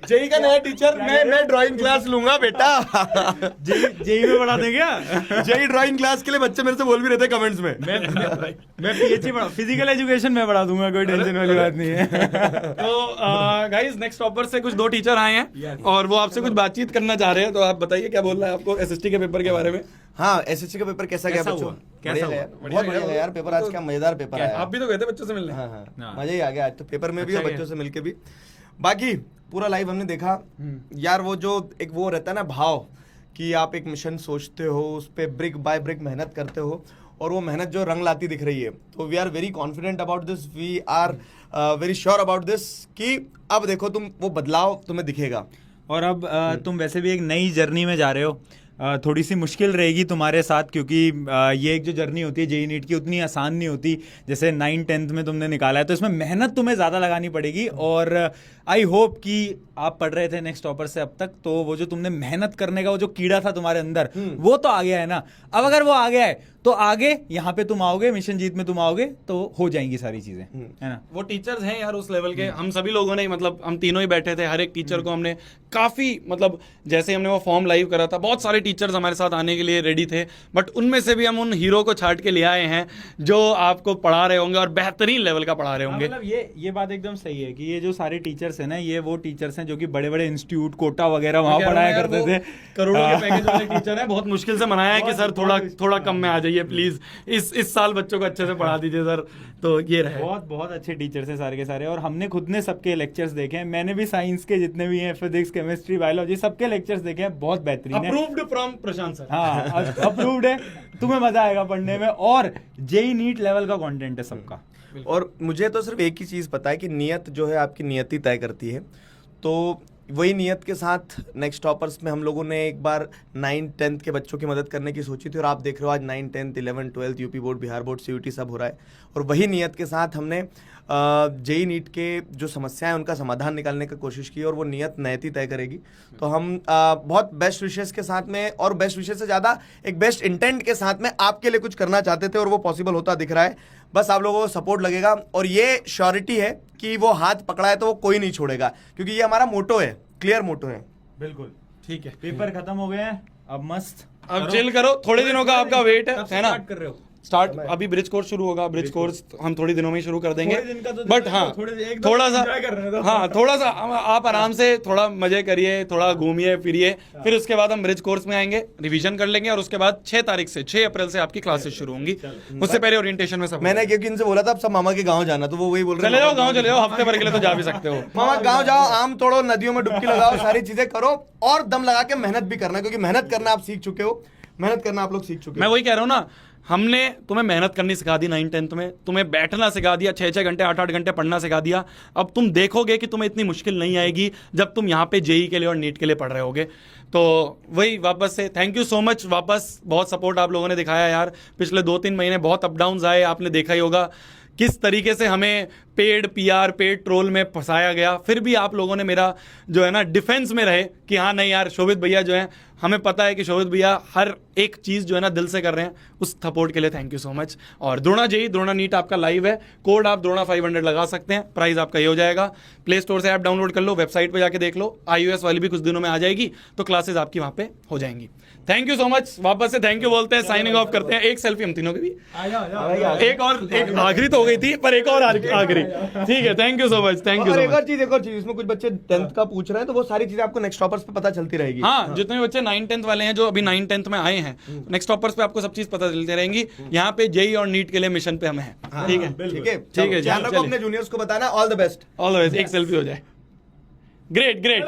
JEE का नया teacher मैं ड्राइंग क्लास लूंगा बेटा। जेई में पढ़ा दें क्या? जेई ड्राइंग क्लास के लिए बच्चे मेरे से बोल भी रहे थे कमेंट्स में। मैं पीएचडी पढ़ा, फिजिकल एजुकेशन में पढ़ा दूंगा, कोई टेंशन वाली बात नहीं है। तो गाइस नेक्स्ट टॉपर से कुछ 2 टीचर आए हैं और वो आपसे कुछ बातचीत करना चाह रहे हैं, तो आप बताइए क्या बोलना है आपको एसएसटी के पेपर के बारे में। हाँ, एसएससी का पेपर कैसा गया बच्चों? कैसा हुआ? बहुत बढ़िया गया यार पेपर, आज क्या मजेदार पेपर आया। आप भी तो गए थे बच्चों से मिलने। हाँ, मजा ही आ गया आज तो, पेपर में भी और बच्चों से मिलके भी। बाकी पूरा लाइव हमने देखा यार, वो जो एक वो रहता है ना भाव कि आप एक मिशन सोचते हो, उस पर ब्रिक बाय ब्रिक मेहनत करते हो और वो मेहनत जो रंग लाती दिख रही है, तो we are very confident about this, we are very sure about this कि अब देखो तुम वो बदलाव तुम्हें दिखेगा। और अब तुम वैसे भी एक नई जर्नी में जा रहे हो, थोड़ी सी मुश्किल रहेगी तुम्हारे साथ, क्योंकि ये एक जो जर्नी होती है जेई नीट की उतनी आसान नहीं होती। जैसे 9th-10th में तुमने निकाला है तो इसमें मेहनत तुम्हें ज़्यादा लगानी पड़ेगी। और आई होप कि आप पढ़ रहे थे नेक्स्ट टॉपर से अब तक, तो वो जो तुमने मेहनत करने का वो जो कीड़ा था तुम्हारे अंदर वो तो आ गया है ना। अब अगर वो आ गया है तो आगे यहाँ पे तुम आओगे, मिशन जीत में तुम आओगे तो हो जाएंगी सारी चीजें, है ना। वो टीचर्स हैं यार उस लेवल के, हम सभी लोगों ने मतलब हम तीनों ही बैठे थे, हर एक टीचर को हमने काफी मतलब जैसे हमने वो फॉर्म लाइव करा था, बहुत सारे टीचर्स हमारे साथ आने के लिए रेडी थे, बट उनमें से भी हम उन हीरो को छाट के ले आए हैं जो आपको पढ़ा रहे होंगे और बेहतरीन लेवल का पढ़ा रहे होंगे। मतलब ये बात एकदम सही है कि ये जो सारे टीचर्स हैं ना, ये वो टीचर्स हैं जो कि बड़े बड़े इंस्टीट्यूट कोटा वगैरह वहां पढ़ाया करते थे, करोड़ों के पैकेज वाले टीचर हैं। बहुत मुश्किल से मनाया है कि सर थोड़ा कम में आ जाइए प्लीज, इस साल बच्चों को अच्छे से पढ़ा दीजिए सर। तो ये रहे, बहुत बहुत अच्छे टीचर्स हैं सारे के सारे। और हमने खुद ने सबके लेक्चर्स देखे हैं, मैंने भी साइंस के जितने भी हैं, फिजिक्स केमिस्ट्री बायोलॉजी सबके लेक्चर्स देखे हैं, बहुत बेहतरीन है। Approved from Prashant sir. हाँ, अप्रूव्ड है, तुम्हें मजा आएगा पढ़ने में। और जेई नीट लेवल का कंटेंट है सबका। और मुझे तो सिर्फ एक ही चीज़ पता है कि नियत जो है आपकी नियति तय करती है, तो वही नियत के साथ नेक्स्ट टॉपर्स में हम लोगों ने एक बार 9th-10th के बच्चों की मदद करने की सोची थी, और आप देख रहे हो आज 9th, 10th, 11th, 12th UP board, Bihar board, CUET सब हो रहा है। और वही नियत के साथ हमने जेई नीट के जो समस्याएं उनका समाधान निकालने की कोशिश की, और वो नियत नयति तय करेगी। तो हम बहुत बेस्ट विशेष के साथ में, और बेस्ट विशेष से ज़्यादा एक बेस्ट इंटेंट के साथ में आपके लिए कुछ करना चाहते थे, और वो पॉसिबल होता दिख रहा है। बस आप लोगों को सपोर्ट लगेगा, और ये श्योरिटी है कि वो हाथ पकड़ा है तो वो कोई नहीं छोड़ेगा, क्योंकि ये हमारा मोटो है, क्लियर मोटो है। बिल्कुल ठीक है, पेपर खत्म हो गए हैं, अब मस्त अब चिल करो, थोड़े दिनों का आपका वेट है ना। कर रहे हो स्टार्ट अभी ब्रिज कोर्स शुरू होगा, ब्रिज कोर्स हम थोड़ी दिनों में ही शुरू कर देंगे, तो बट हाँ थोड़ा सा, हाँ थोड़ा सा आप आराम से थोड़ा मजे करिए, थोड़ा घूमिए फिरिए, फिर उसके बाद हम ब्रिज कोर्स में आएंगे, रिवीजन कर लेंगे, और उसके बाद 6 तारीख से 6 अप्रैल से आपकी क्लासेस शुरू होंगी। उससे पहले ओरिएंटेशन में सब मैंने क्योंकि इनसे बोला था अब सब मामा के गाँव जाना, तो वो वही बोल रहे चले जाओ गाँव, चले जाओ, हफ्ते भर के लिए तो जा भी सकते हो। मामा गाँव जाओ, आम तोड़ो, नदियों में डुबकी लगाओ, सारी चीजें करो, और दम लगा के मेहनत भी करना, क्योंकि मेहनत करना आप सीख चुके हो, मेहनत करना आप लोग सीख चुके हो। मैं वही कह रहा हूँ ना, हमने तुम्हें मेहनत करनी सिखा दी 9th-10th में, तुम्हें बैठना सिखा दिया, 6-6 घंटे 8-8 घंटे पढ़ना सिखा दिया। अब तुम देखोगे कि तुम्हें इतनी मुश्किल नहीं आएगी जब तुम यहाँ पे जेई के लिए और नीट के लिए पढ़ रहे होगे। तो वही वापस से थैंक यू सो मच, वापस बहुत सपोर्ट आप लोगों ने दिखाया यार। पिछले 2-3 महीने बहुत अप डाउन्स आए, आपने देखा ही होगा किस तरीके से हमें पेड पीआर, पेड ट्रोल में फंसाया गया, फिर भी आप लोगों ने मेरा जो है ना डिफेंस में रहे कि हाँ नहीं यार शोभित भैया जो है, हमें पता है कि शोभित भैया हर एक चीज़ जो है ना दिल से कर रहे हैं। उस सपोर्ट के लिए थैंक यू सो मच। और द्रोणा जेई, द्रोणा नीट आपका लाइव है, कोड आप द्रोणा 500 लगा सकते हैं, प्राइस आपका ये हो जाएगा। प्ले स्टोर से ऐप डाउनलोड कर लो, वेबसाइट पे जाके देख लो, iOS वाली भी कुछ दिनों में आ जाएगी, तो क्लासेस आपकी वहाँ पे हो जाएंगी। थैंक यू सो मच, वापस से थैंक यू बोलते हैं, साइनिंग ऑफ करते हैं। एक सेल्फी हम तीनों की भी, एक और, एक आखिरी तो हो गई थी पर एक और आखिरी, ठीक है। Thank you so much, thank you so much. एक और चीज इसमें कुछ बच्चे 10th का पूछ रहे हैं, तो वो सारी चीजें आपको नेक्स्ट टॉपर्स पे पता चलती रहेगी। हाँ, जितने भी बच्चे 9th-10th वाले हैं जो अभी 9th-10th में आए हैं, नेक्स्ट टॉपर्स पे आपको सब चीज पता चलती रहेंगी। यहाँ पे जेई और नीट के लिए मिशन पे हमें है, ठीक है, ठीक है, ठीक है, ध्यान रखो, अपने जूनियर्स को बताना। All the best, all the best. एक सेल्फी हो जाए, ग्रेट ग्रेट।